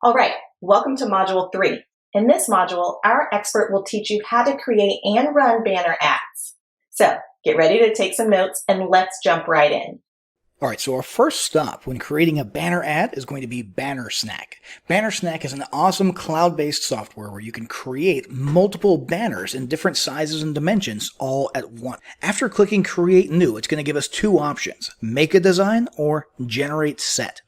All right, welcome to Module 3. In this module, our expert will teach you how to create and run banner ads. So get ready to take some notes and let's jump right in. All right, so our first stop when creating a banner ad is going to be Banner Snack. Banner Snack is an awesome cloud-based software where you can create multiple banners in different sizes and dimensions all at once. After clicking Create New, it's going to give us two options, Make a Design or Generate Set.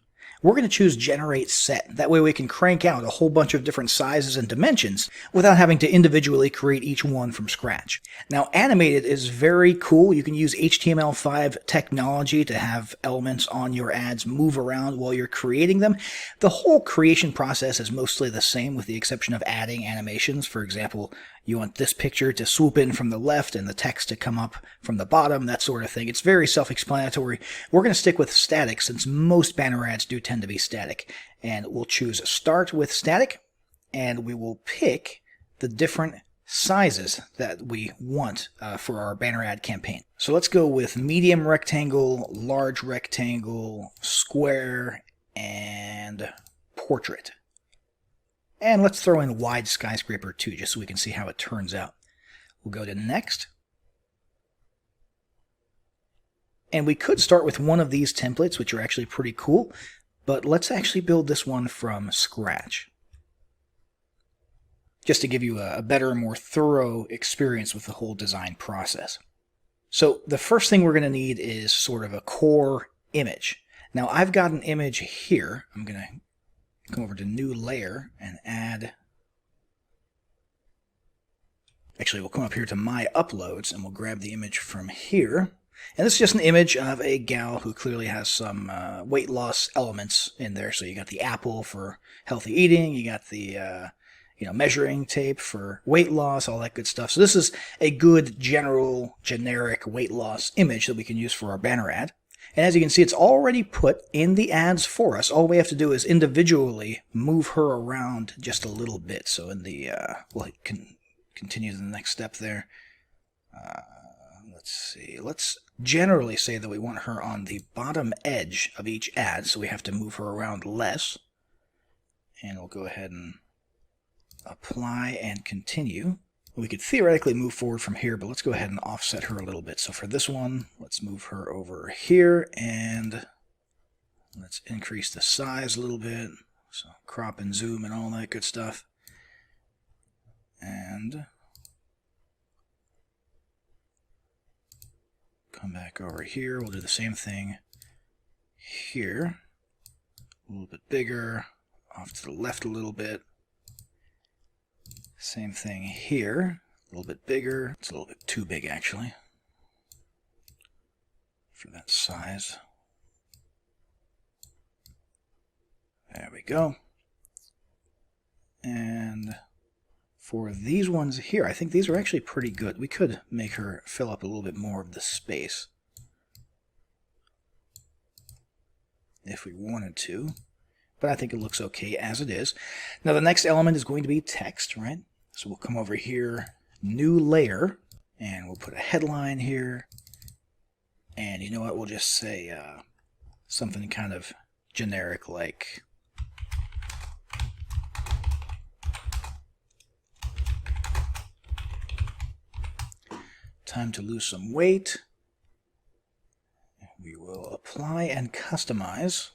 We're going to choose Generate Set. That way we can crank out a whole bunch of different sizes and dimensions without having to individually create each one from scratch. Now, animated is very cool. You can use HTML5 technology to have elements on your ads move around while you're creating them. The whole creation process is mostly the same with the exception of adding animations. For example, you want this picture to swoop in from the left and the text to come up from the bottom, that sort of thing. It's very self-explanatory. We're going to stick with static since most banner ads do tend to be static. And we'll choose Start with Static, and we will pick the different sizes that we want for our banner ad campaign. So let's go with medium rectangle, large rectangle, square, and portrait. And let's throw in wide skyscraper too, just so we can see how it turns out. We'll go to next. And we could start with one of these templates, which are actually pretty cool, but let's actually build this one from scratch, just to give you a better, more thorough experience with the whole design process. So the first thing we're going to need is sort of a core image. Now I've got an image here. I'm going to come over to New Layer and add. Actually, we'll come up here to My Uploads and we'll grab the image from here. And this is just an image of a gal who clearly has some weight loss elements in there. So you got the apple for healthy eating, you got the measuring tape for weight loss, all that good stuff. So this is a good general, generic weight loss image that we can use for our banner ad. And as you can see, it's already put in the ads for us. All we have to do is individually move her around just a little bit. So in the, we'll continue to the next step there. Let's see. Let's generally say that we want her on the bottom edge of each ad, so we have to move her around less. And we'll go ahead and apply and continue. We could theoretically move forward from here, but let's go ahead and offset her a little bit. So for this one, let's move her over here, and let's increase the size a little bit. So crop and zoom and all that good stuff. And come back over here. We'll do the same thing here. A little bit bigger, off to the left a little bit. Same thing here, a little bit bigger. It's a little bit too big, actually, for that size. There we go. And for these ones here, I think these are actually pretty good. We could make her fill up a little bit more of the space if we wanted to, but I think it looks okay as it is. Now the next element is going to be text, right? So we'll come over here, New Layer, and we'll put a headline here. And you know what? We'll just say something kind of generic like time to lose some weight. We will apply and customize.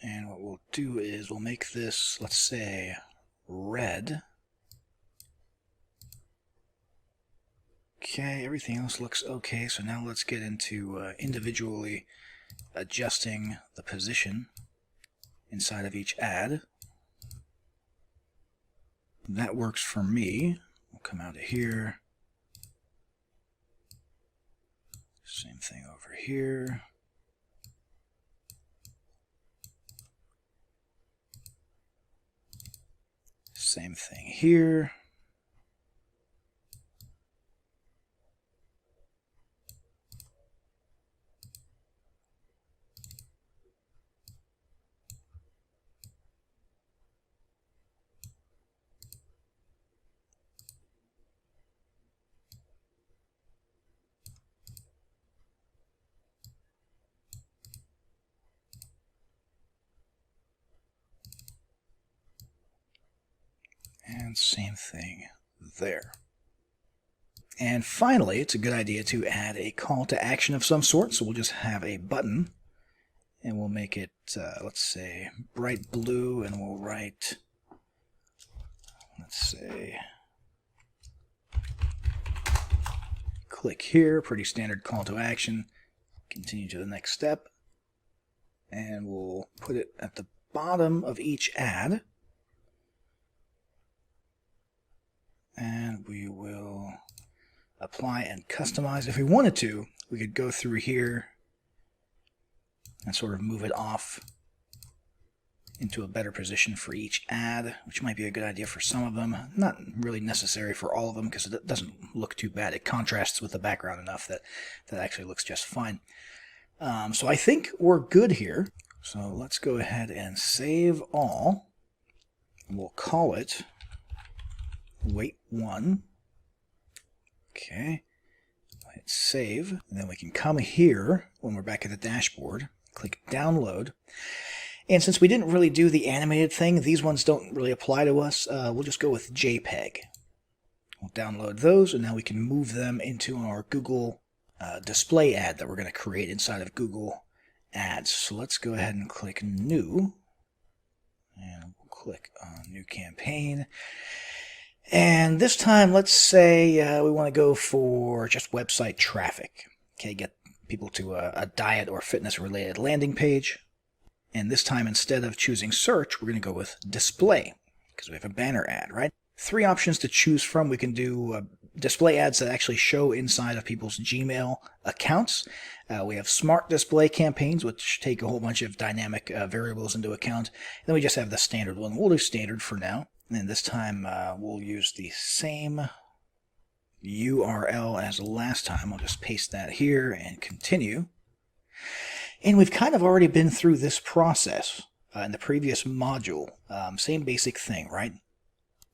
And what we'll do is we'll make this, let's say, red. Okay, everything else looks okay, so now let's get into individually adjusting the position inside of each ad. That works for me. We'll come out of here. Same thing over here. Same thing here. And same thing there. And finally, it's a good idea to add a call to action of some sort. So we'll just have a button, and we'll make it, let's say, bright blue, and we'll write, let's say, click here, pretty standard call to action. Continue to the next step, and we'll put it at the bottom of each ad. And we will apply and customize. If we wanted to, we could go through here and sort of move it off into a better position for each ad, which might be a good idea for some of them. Not really necessary for all of them because it doesn't look too bad. It contrasts with the background enough that that actually looks just fine. So I think we're good here. So let's go ahead and save all. We'll call it Wait 1. Okay. Hit save. And then we can come here when we're back at the dashboard. Click download. And since we didn't really do the animated thing, these ones don't really apply to us. We'll just go with JPEG. We'll download those, and now we can move them into our Google display ad that we're going to create inside of Google Ads. So let's go ahead and click New. And we'll click on New Campaign. And this time, let's say we want to go for just website traffic. Okay, get people to a diet or fitness-related landing page. And this time, instead of choosing search, we're going to go with display, because we have a banner ad, right? 3 options to choose from. We can do display ads that actually show inside of people's Gmail accounts. We have smart display campaigns, which take a whole bunch of dynamic variables into account. And then we just have the standard one. We'll do standard for now. And this time, we'll use the same URL as last time. I'll just paste that here and continue. And we've kind of already been through this process in the previous module. Same basic thing, right?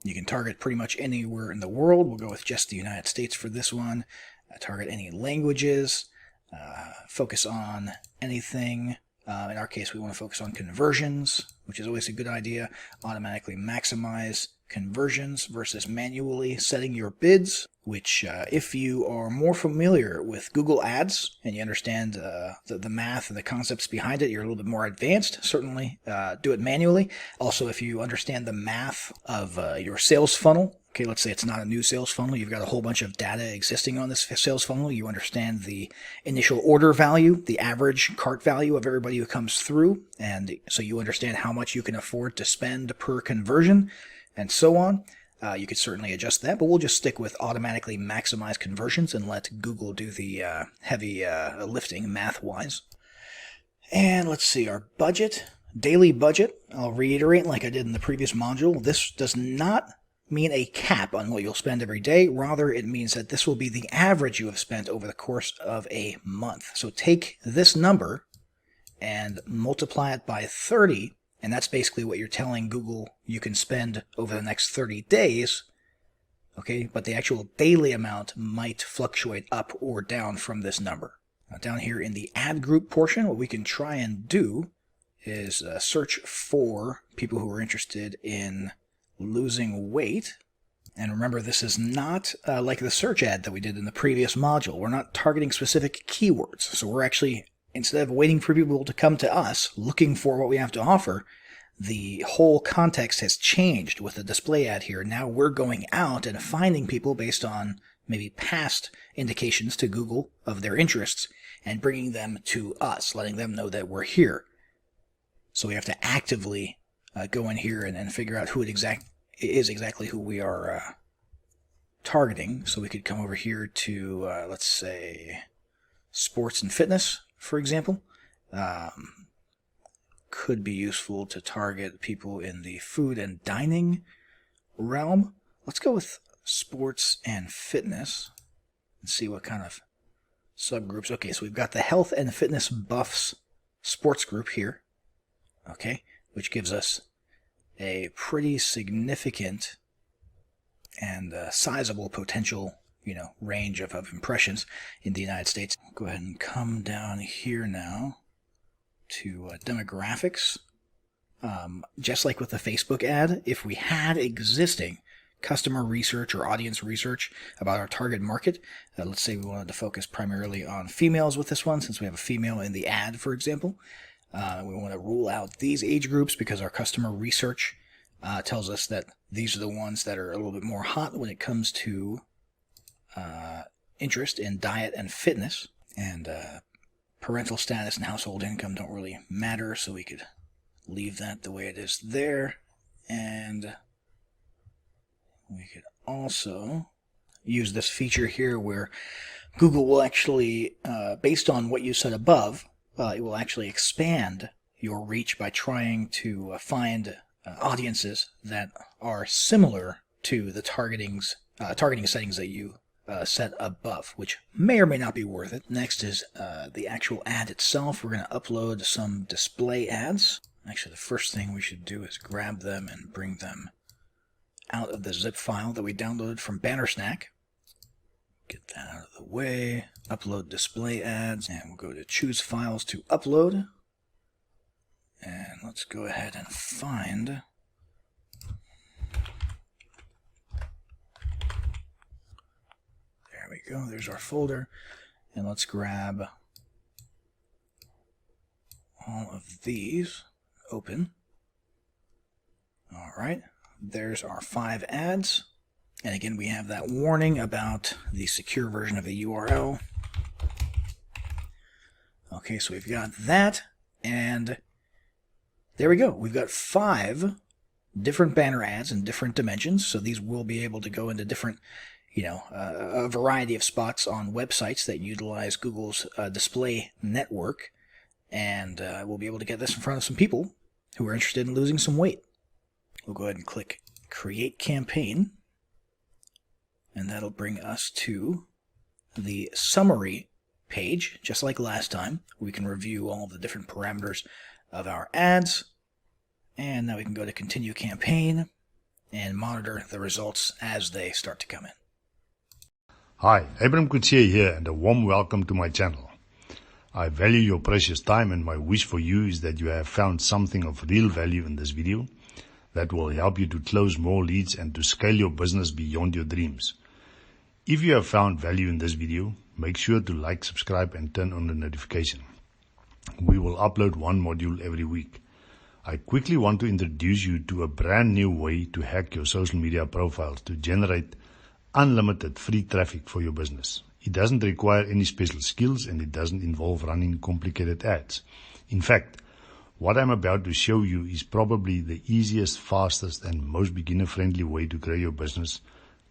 You can target pretty much anywhere in the world. We'll go with just the United States for this one. Target any languages. Focus on anything. In our case, we want to focus on conversions, which is always a good idea. Automatically maximize conversions versus manually setting your bids, which if you are more familiar with Google Ads and you understand the math and the concepts behind it, you're a little bit more advanced. Certainly do it manually. Also, if you understand the math of your sales funnel, okay, let's say it's not a new sales funnel. You've got a whole bunch of data existing on this sales funnel. You understand the initial order value, the average cart value of everybody who comes through. And so you understand how much you can afford to spend per conversion and so on. You could certainly adjust that, but we'll just stick with automatically maximize conversions and let Google do the heavy lifting math-wise. And let's see, our budget, daily budget. I'll reiterate like I did in the previous module. This does not mean a cap on what you'll spend every day. Rather, it means that this will be the average you have spent over the course of a month. So take this number and multiply it by 30, and that's basically what you're telling Google you can spend over the next 30 days. Okay, but the actual daily amount might fluctuate up or down from this number. Now, down here in the ad group portion, what we can try and do is search for people who are interested in losing weight. And remember, this is not like the search ad that we did in the previous module. We're not targeting specific keywords. So we're actually, instead of waiting for people to come to us looking for what we have to offer, the whole context has changed with the display ad here. Now we're going out and finding people based on maybe past indications to Google of their interests and bringing them to us, letting them know that we're here. So we have to actively go in here and figure out who it is exactly who we are targeting. So we could come over here to, let's say, sports and fitness, for example. Could be useful to target people in the food and dining realm. Let's go with sports and fitness and see what kind of subgroups. Okay, so we've got the health and fitness buffs sports group here. Okay, which gives us a pretty significant and sizable potential, range of impressions in the United States. Go ahead and come down here now to demographics. Just like with the Facebook ad, if we had existing customer research or audience research about our target market. Let's say we wanted to focus primarily on females with this one, since we have a female in the ad, for example. We want to rule out these age groups because our customer research tells us that these are the ones that are a little bit more hot when it comes to interest in diet and fitness. And parental status and household income don't really matter, so we could leave that the way it is there. And we could also use this feature here where Google will actually, based on what you said above, it will actually expand your reach by trying to find audiences that are similar to the targeting settings that you set above, which may or may not be worth it. Next is the actual ad itself. We're going to upload some display ads. Actually, the first thing we should do is grab them and bring them out of the zip file that we downloaded from Bannersnack. Get that out of the way. Upload display ads, and we'll go to choose files to upload. And let's go ahead and find there we go, there's our folder. And let's grab all of these, open. Alright, there's our 5 ads. And again, we have that warning about the secure version of the URL. Okay, so we've got that, and there we go. We've got 5 different banner ads in different dimensions. So these will be able to go into different, a variety of spots on websites that utilize Google's display network. And we'll be able to get this in front of some people who are interested in losing some weight. We'll go ahead and click Create Campaign. And that'll bring us to the summary page, just like last time. We can review all the different parameters of our ads. And now we can go to Continue Campaign and monitor the results as they start to come in. Hi, Abram Kutsie here, and a warm welcome to my channel. I value your precious time, and my wish for you is that you have found something of real value in this video that will help you to close more leads and to scale your business beyond your dreams. If you have found value in this video, make sure to like, subscribe, and turn on the notification. We will upload one module every week. I quickly want to introduce you to a brand new way to hack your social media profiles to generate unlimited free traffic for your business. It doesn't require any special skills, and it doesn't involve running complicated ads. In fact, what I'm about to show you is probably the easiest, fastest, and most beginner-friendly way to grow your business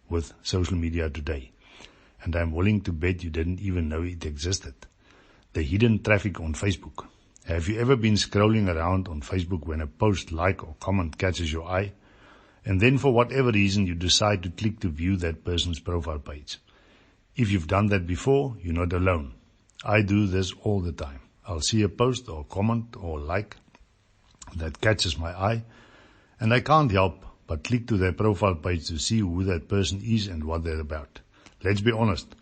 with social media today. And I'm willing to bet you didn't even know it existed. The hidden traffic on Facebook. Have you ever been scrolling around on Facebook when a post, like, or comment catches your eye, and then for whatever reason you decide to click to view that person's profile page? If you've done that before, you're not alone. I do this all the time. I'll see a post or comment or like that catches my eye, and I can't help but click to their profile page to see who that person is and what they're about. Let's be honest,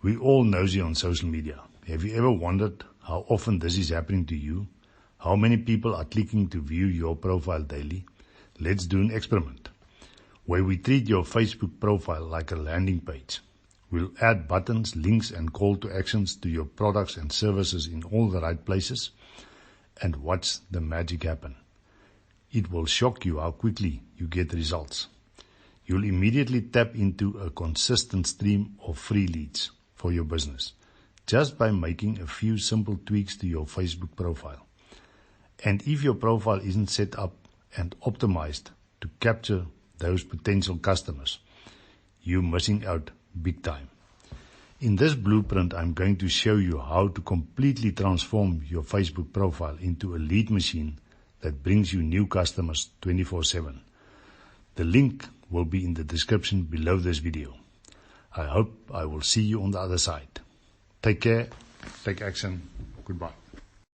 we all nosy on social media. Have you ever wondered how often this is happening to you? How many people are clicking to view your profile daily? Let's do an experiment where we treat your Facebook profile like a landing page. We'll add buttons, links, and call to actions to your products and services in all the right places, and watch the magic happen. It will shock you how quickly you get results. You'll immediately tap into a consistent stream of free leads for your business just by making a few simple tweaks to your Facebook profile. And if your profile isn't set up and optimized to capture those potential customers, you're missing out big time. In this blueprint, I'm going to show you how to completely transform your Facebook profile into a lead machine that brings you new customers 24/7. The link will be in the description below this video. I hope I will see you on the other side. Take care, take action, goodbye.